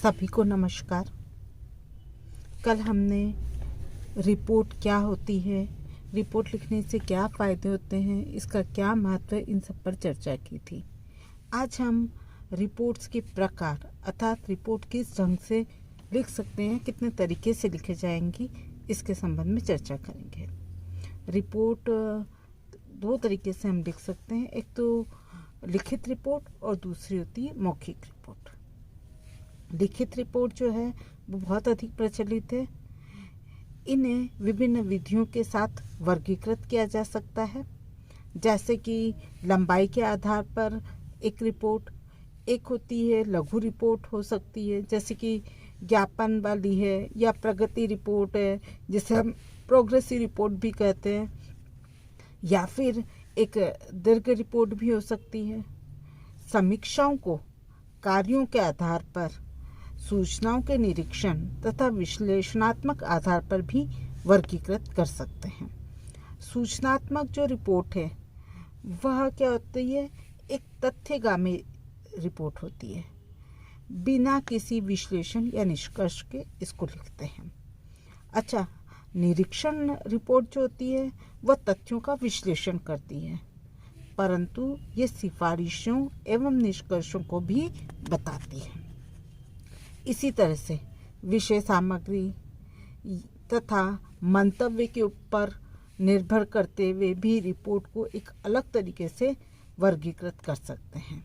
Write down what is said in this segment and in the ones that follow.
सभी को नमस्कार। कल हमने रिपोर्ट क्या होती है, रिपोर्ट लिखने से क्या फ़ायदे होते हैं, इसका क्या महत्व है, इन सब पर चर्चा की थी। आज हम रिपोर्ट्स के प्रकार अर्थात रिपोर्ट किस ढंग से लिख सकते हैं, कितने तरीके से लिखे जाएंगी, इसके संबंध में चर्चा करेंगे। रिपोर्ट दो तरीके से हम लिख सकते हैं, एक तो लिखित रिपोर्ट और दूसरी होती है मौखिक रिपोर्ट। लिखित रिपोर्ट जो है वो बहुत अधिक प्रचलित है। इन्हें विभिन्न विधियों के साथ वर्गीकृत किया जा सकता है, जैसे कि लंबाई के आधार पर एक रिपोर्ट, एक होती है लघु रिपोर्ट हो सकती है, जैसे कि ज्ञापन वाली है, या प्रगति रिपोर्ट है जिसे हम प्रोग्रेसिव रिपोर्ट भी कहते हैं, या फिर एक दीर्घ रिपोर्ट भी हो सकती है। समीक्षाओं को कार्यों के आधार पर, सूचनाओं के निरीक्षण तथा विश्लेषणात्मक आधार पर भी वर्गीकृत कर सकते हैं। सूचनात्मक जो रिपोर्ट है वह क्या होती है, एक तथ्यगामी रिपोर्ट होती है, बिना किसी विश्लेषण या निष्कर्ष के इसको लिखते हैं। अच्छा, निरीक्षण रिपोर्ट जो होती है वह तथ्यों का विश्लेषण करती है, परंतु ये सिफारिशों एवं निष्कर्षों को भी बताती है। इसी तरह से विषय सामग्री तथा मंतव्य के ऊपर निर्भर करते हुए भी रिपोर्ट को एक अलग तरीके से वर्गीकृत कर सकते हैं।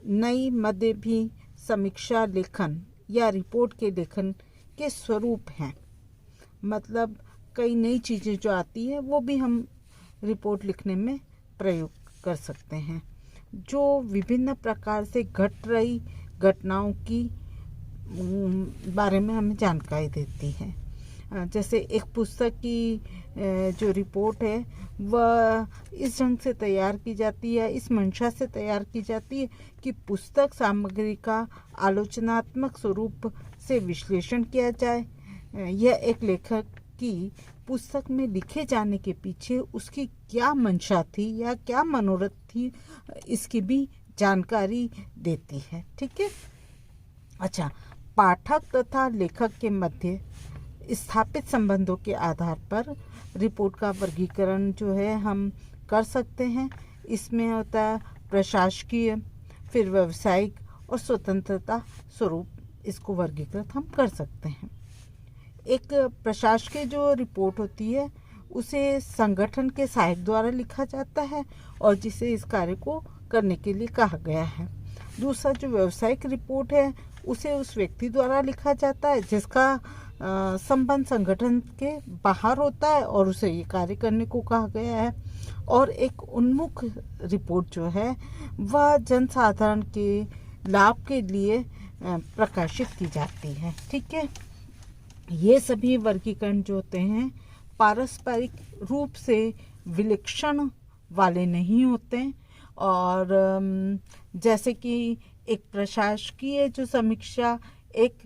नई मध्य भी समीक्षा लेखन या रिपोर्ट के लेखन के स्वरूप हैं। मतलब कई नई चीज़ें जो आती है वो भी हम रिपोर्ट लिखने में प्रयोग कर सकते हैं, जो विभिन्न प्रकार से घट रही घटनाओं की बारे में हमें जानकारी देती है। जैसे एक पुस्तक की जो रिपोर्ट है वह इस ढंग से तैयार की जाती है, इस मंशा से तैयार की जाती है कि पुस्तक सामग्री का आलोचनात्मक स्वरूप से विश्लेषण किया जाए। यह एक लेखक की पुस्तक में लिखे जाने के पीछे उसकी क्या मंशा थी या क्या मनोरथ थी, इसकी भी जानकारी देती है। ठीक है। अच्छा, पाठक तथा लेखक के मध्य स्थापित संबंधों के आधार पर रिपोर्ट का वर्गीकरण जो है हम कर सकते हैं। इसमें होता है प्रशासकीय, फिर व्यावसायिक और स्वतंत्रता स्वरूप इसको वर्गीकृत हम कर सकते हैं। एक प्रशासकीय जो रिपोर्ट होती है उसे संगठन के सहायक द्वारा लिखा जाता है और जिसे इस कार्य को करने के लिए कहा गया है। दूसरा जो व्यावसायिक रिपोर्ट है उसे उस व्यक्ति द्वारा लिखा जाता है जिसका संबंध संगठन के बाहर होता है और उसे ये कार्य करने को कहा गया है। और एक उन्मुख रिपोर्ट जो है वह जनसाधारण के लाभ के लिए प्रकाशित की जाती है। ठीक है। ये सभी वर्गीकरण जो होते हैं पारस्परिक रूप से विलक्षण वाले नहीं होते, और जैसे कि एक प्रशासकीय जो समीक्षा एक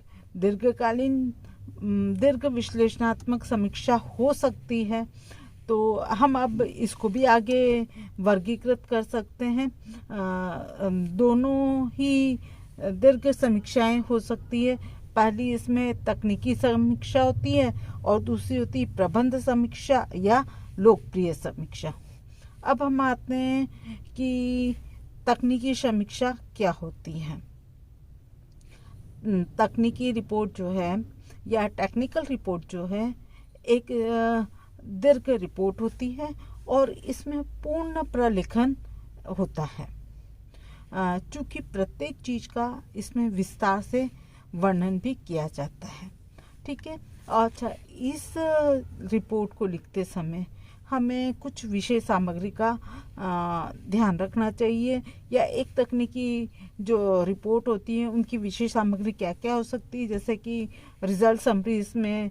दीर्घ विश्लेषणात्मक समीक्षा हो सकती है, तो हम अब इसको भी आगे वर्गीकृत कर सकते हैं। दोनों ही दीर्घ समीक्षाएं हो सकती है। पहली इसमें तकनीकी समीक्षा होती है और दूसरी होती है प्रबंध समीक्षा या लोकप्रिय समीक्षा। अब हम आते हैं कि तकनीकी समीक्षा क्या होती है। तकनीकी रिपोर्ट जो है या टेक्निकल रिपोर्ट जो है एक दीर्घ रिपोर्ट होती है और इसमें पूर्ण प्रलेखन होता है, चूँकि प्रत्येक चीज़ का इसमें विस्तार से वर्णन भी किया जाता है। ठीक है। अच्छा, इस रिपोर्ट को लिखते समय हमें कुछ विषय सामग्री का ध्यान रखना चाहिए, या एक तकनीकी जो रिपोर्ट होती है उनकी विषय सामग्री क्या क्या हो सकती है, जैसे कि रिजल्ट समरी इसमें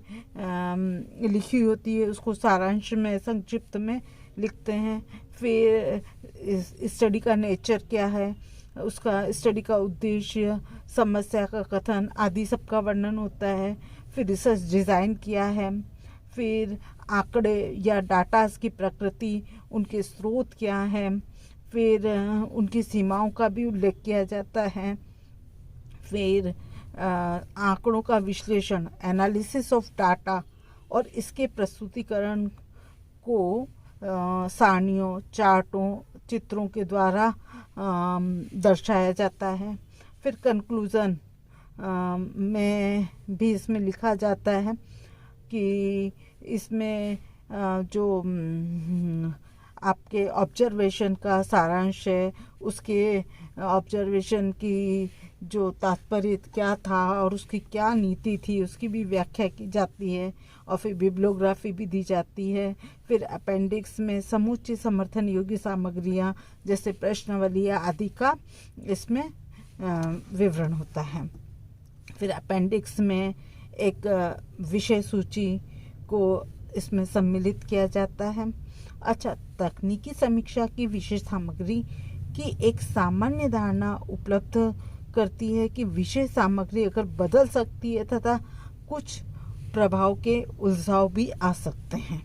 लिखी होती है, उसको सारांश में संक्षिप्त में लिखते हैं। फिर स्टडी का नेचर क्या है, उसका स्टडी का उद्देश्य, समस्या का कथन आदि सबका वर्णन होता है। फिर रिसर्च डिज़ाइन क्या है, फिर आंकड़े या डाटास की प्रकृति, उनके स्रोत क्या हैं, फिर उनकी सीमाओं का भी उल्लेख किया जाता है। फिर आंकड़ों का विश्लेषण, एनालिसिस ऑफ डाटा, और इसके प्रस्तुतिकरण को सारणियों, चार्टों, चित्रों के द्वारा दर्शाया जाता है। फिर कंक्लूज़न में भी इसमें लिखा जाता है कि इसमें जो आपके ऑब्जर्वेशन का सारांश है, उसके ऑब्जर्वेशन की जो तात्पर्य क्या था और उसकी क्या नीति थी, उसकी भी व्याख्या की जाती है, और फिर बिब्लियोग्राफी भी दी जाती है। फिर अपेंडिक्स में समूची समर्थन योग्य सामग्रियाँ जैसे प्रश्नावलियाँ आदि का इसमें विवरण होता है। फिर अपेंडिक्स में एक विषय सूची को इसमें सम्मिलित किया जाता है। अच्छा, तकनीकी समीक्षा की विशेष सामग्री की एक सामान्य धारणा उपलब्ध करती है कि विषय सामग्री अगर बदल सकती है तथा कुछ प्रभाव के उलझाव भी आ सकते हैं।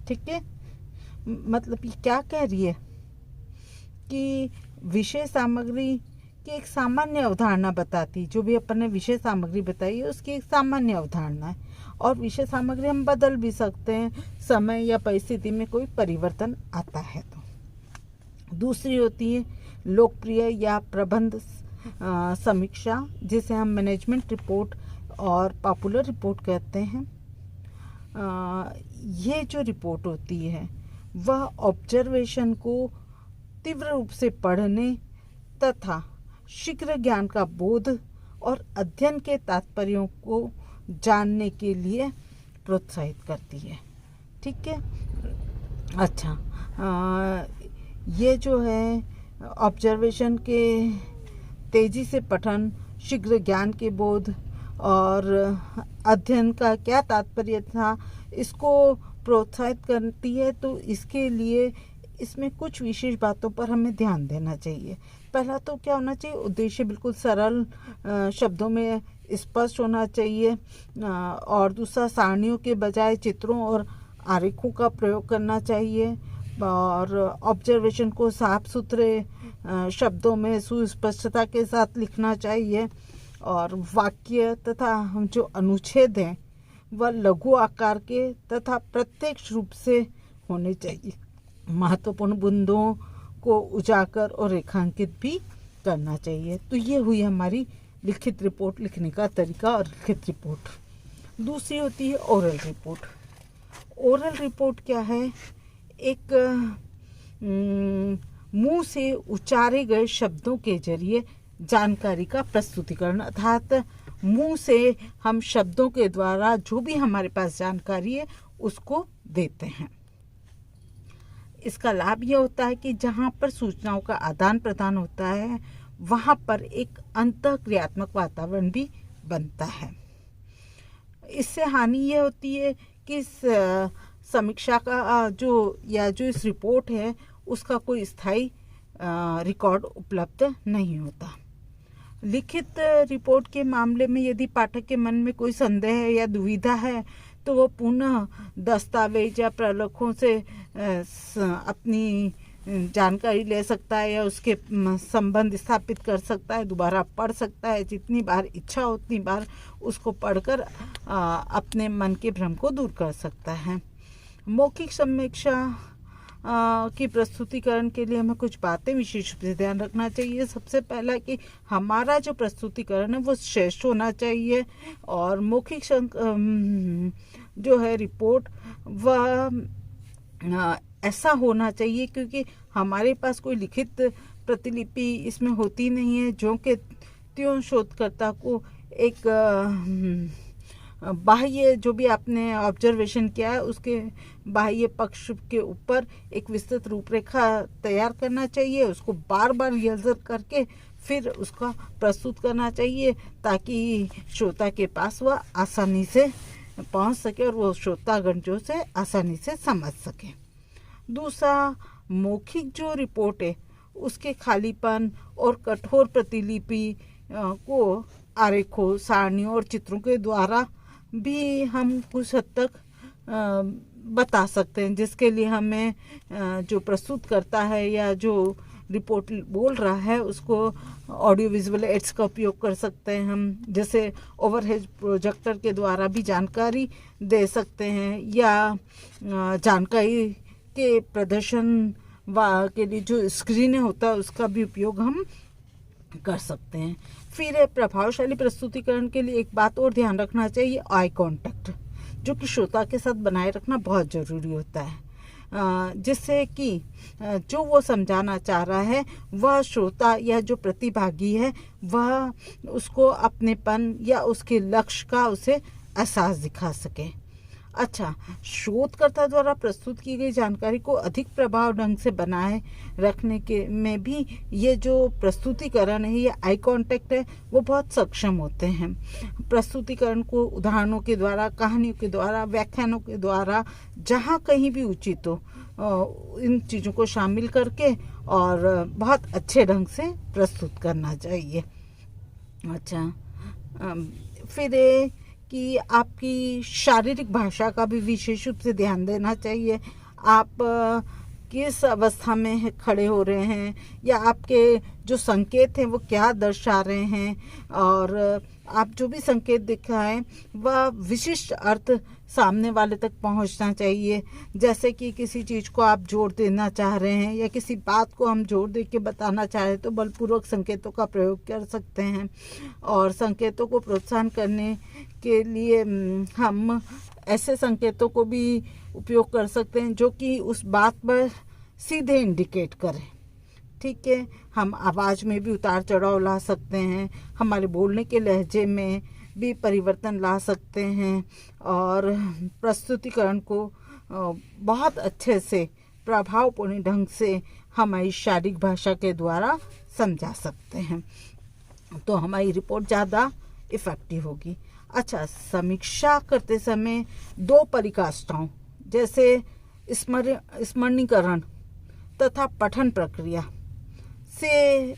ठीक है, मतलब ये क्या कह रही है कि विषय सामग्री की एक सामान्य अवधारणा बताती, जो भी अपन ने विषय सामग्री बताई है उसकी एक सामान्य अवधारणा है, और विषय सामग्री हम बदल भी सकते हैं समय या परिस्थिति में कोई परिवर्तन आता है तो। दूसरी होती है लोकप्रिय या प्रबंध समीक्षा, जिसे हम मैनेजमेंट रिपोर्ट और पॉपुलर रिपोर्ट कहते हैं। ये जो रिपोर्ट होती है वह ऑब्जर्वेशन को तीव्र रूप से पढ़ने तथा शीघ्र ज्ञान का बोध और अध्ययन के तात्पर्यों को जानने के लिए प्रोत्साहित करती है। ठीक है, अच्छा, ये जो है ऑब्जर्वेशन के तेजी से पठन, शीघ्र ज्ञान के बोध और अध्ययन का क्या तात्पर्य था, इसको प्रोत्साहित करती है। तो इसके लिए इसमें कुछ विशेष बातों पर हमें ध्यान देना चाहिए। पहला तो क्या होना चाहिए, उद्देश्य बिल्कुल सरल शब्दों में स्पष्ट होना चाहिए, और दूसरा सारणियों के बजाय चित्रों और आरेखों का प्रयोग करना चाहिए, और ऑब्जर्वेशन को साफ सुथरे शब्दों में सुस्पष्टता के साथ लिखना चाहिए, और वाक्य तथा जो अनुच्छेद हैं वह लघु आकार के तथा प्रत्यक्ष रूप से होने चाहिए। महत्वपूर्ण बिंदुओं को उजागर और रेखांकित भी करना चाहिए। तो ये हुई हमारी लिखित रिपोर्ट लिखने का तरीका और लिखित रिपोर्ट। दूसरी होती है ओरल रिपोर्ट। ओरल रिपोर्ट क्या है, एक मुंह से उच्चारे गए शब्दों के जरिए जानकारी का प्रस्तुतिकरण, अर्थात मुंह से हम शब्दों के द्वारा जो भी हमारे पास जानकारी है उसको देते हैं। इसका लाभ यह होता है कि जहाँ पर सूचनाओं का आदान प्रदान होता है वहाँ पर एक अंतःक्रियात्मक वातावरण भी बनता है। इससे हानि यह होती है कि समीक्षा का जो इस रिपोर्ट है उसका कोई स्थायी रिकॉर्ड उपलब्ध नहीं होता। लिखित रिपोर्ट के मामले में यदि पाठक के मन में कोई संदेह है या दुविधा है तो वो पुनः दस्तावेज या प्रलेखों से अपनी जानकारी ले सकता है या उसके संबंध स्थापित कर सकता है, दोबारा पढ़ सकता है, जितनी बार इच्छा हो उतनी बार उसको पढ़कर अपने मन के भ्रम को दूर कर सकता है। मौखिक समीक्षा की प्रस्तुतिकरण के लिए हमें कुछ बातें विशेष रूप से ध्यान रखना चाहिए। सबसे पहला कि हमारा जो प्रस्तुतिकरण है वो श्रेष्ठ होना चाहिए, और मौखिक जो है रिपोर्ट वह ऐसा होना चाहिए क्योंकि हमारे पास कोई लिखित प्रतिलिपि इसमें होती नहीं है, जो कि त्यों शोधकर्ता को एक बाह्य जो भी आपने ऑब्जर्वेशन किया है उसके बाह्य पक्ष के ऊपर एक विस्तृत रूपरेखा तैयार करना चाहिए, उसको बार बार रिहर्सल करके फिर उसका प्रस्तुत करना चाहिए ताकि श्रोता के पास वह आसानी से पहुंच सके और वो श्रोतागण जो से आसानी से समझ सके। दूसरा, मौखिक जो रिपोर्ट है उसके खालीपन और कठोर प्रतिलिपि को आरेखों, सारणियों और चित्रों के द्वारा भी हम कुछ हद तक बता सकते हैं, जिसके लिए हमें जो प्रस्तुत करता है या जो रिपोर्ट बोल रहा है उसको ऑडियो विजुअल एड्स का उपयोग कर सकते हैं हम, जैसे ओवरहेड प्रोजेक्टर के द्वारा भी जानकारी दे सकते हैं, या जानकारी के प्रदर्शन के लिए जो स्क्रीन होता है उसका भी उपयोग हम कर सकते हैं। फिर प्रभावशाली प्रस्तुतिकरण के लिए एक बात और ध्यान रखना चाहिए, आई कांटेक्ट, जो कि श्रोता के साथ बनाए रखना बहुत ज़रूरी होता है, जिससे कि जो वो समझाना चाह रहा है वह श्रोता या जो प्रतिभागी है वह उसको अपनेपन या उसके लक्ष्य का उसे एहसास दिखा सके। अच्छा, शोधकर्ता द्वारा प्रस्तुत की गई जानकारी को अधिक प्रभाव ढंग से बनाए रखने के में भी ये जो प्रस्तुतिकरण है, ये आई कांटेक्ट है, वो बहुत सक्षम होते हैं। प्रस्तुतिकरण को उदाहरणों के द्वारा, कहानियों के द्वारा, व्याख्यानों के द्वारा, जहाँ कहीं भी उचित हो इन चीज़ों को शामिल करके और बहुत अच्छे ढंग से प्रस्तुत करना चाहिए। अच्छा, फिर कि आपकी शारीरिक भाषा का भी विशेष रूप से ध्यान देना चाहिए। आप किस अवस्था में खड़े हो रहे हैं, या आपके जो संकेत हैं वो क्या दर्शा रहे हैं, और आप जो भी संकेत दिखाएं वह विशिष्ट अर्थ सामने वाले तक पहुंचना चाहिए। जैसे कि किसी चीज़ को आप जोर देना चाह रहे हैं या किसी बात को हम जोर दे के बताना चाह रहे हैं तो बलपूर्वक संकेतों का प्रयोग कर सकते हैं। और संकेतों को प्रोत्साहन करने के लिए हम ऐसे संकेतों को भी उपयोग कर सकते हैं जो कि उस बात पर सीधे इंडिकेट करें। ठीक है, हम आवाज़ में भी उतार चढ़ाव ला सकते हैं, हमारे बोलने के लहजे में भी परिवर्तन ला सकते हैं, और प्रस्तुतिकरण को बहुत अच्छे से प्रभावपूर्ण ढंग से हमारी शारीरिक भाषा के द्वारा समझा सकते हैं, तो हमारी रिपोर्ट ज़्यादा इफ़ेक्टिव होगी। अच्छा, समीक्षा करते समय दो परिकाष्ठाओं जैसे स्मरणीकरण तथा पठन प्रक्रिया से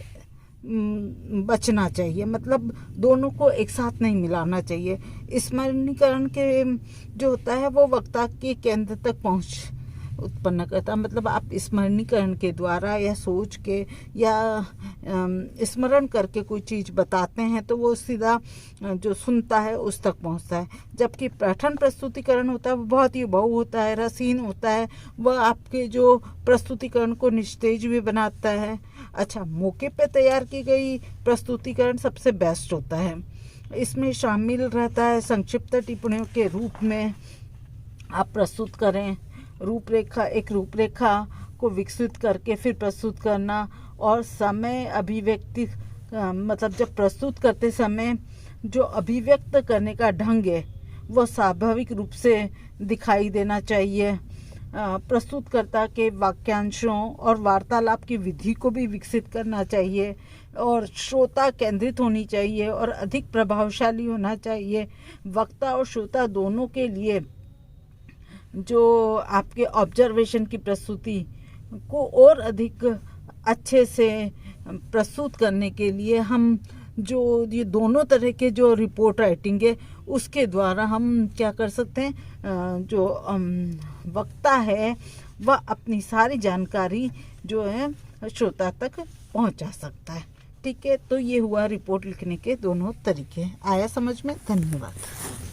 बचना चाहिए, मतलब दोनों को एक साथ नहीं मिलाना चाहिए। स्मरणीकरण के जो होता है वो वक्ता के केंद्र तक पहुंच उत्पन्न करता है, मतलब आप स्मरणीकरण के द्वारा या सोच के या स्मरण करके कोई चीज़ बताते हैं तो वो सीधा जो सुनता है उस तक पहुंचता है। जबकि पठन प्रस्तुतिकरण होता है वो बहुत ही बहु होता है, रसीन होता है, वह आपके जो प्रस्तुतिकरण को निस्तेज भी बनाता है। अच्छा, मौके पे तैयार की गई प्रस्तुतिकरण सबसे बेस्ट होता है। इसमें शामिल रहता है संक्षिप्त टिप्पणियों के रूप में आप प्रस्तुत करें, एक रूपरेखा को विकसित करके फिर प्रस्तुत करना, और समय अभिव्यक्ति मतलब जब प्रस्तुत करते समय जो अभिव्यक्त करने का ढंग है वह स्वाभाविक रूप से दिखाई देना चाहिए। प्रस्तुतकर्ता के वाक्यांशों और वार्तालाप की विधि को भी विकसित करना चाहिए, और श्रोता केंद्रित होनी चाहिए और अधिक प्रभावशाली होना चाहिए। वक्ता और श्रोता दोनों के लिए जो आपके ऑब्जर्वेशन की प्रस्तुति को और अधिक अच्छे से प्रस्तुत करने के लिए हम जो ये दोनों तरह के जो रिपोर्ट राइटिंग है उसके द्वारा हम क्या कर सकते हैं, जो वक्ता है वह अपनी सारी जानकारी जो है श्रोता तक पहुंचा सकता है। ठीक है, तो ये हुआ रिपोर्ट लिखने के दोनों तरीके। आया समझ में? धन्यवाद।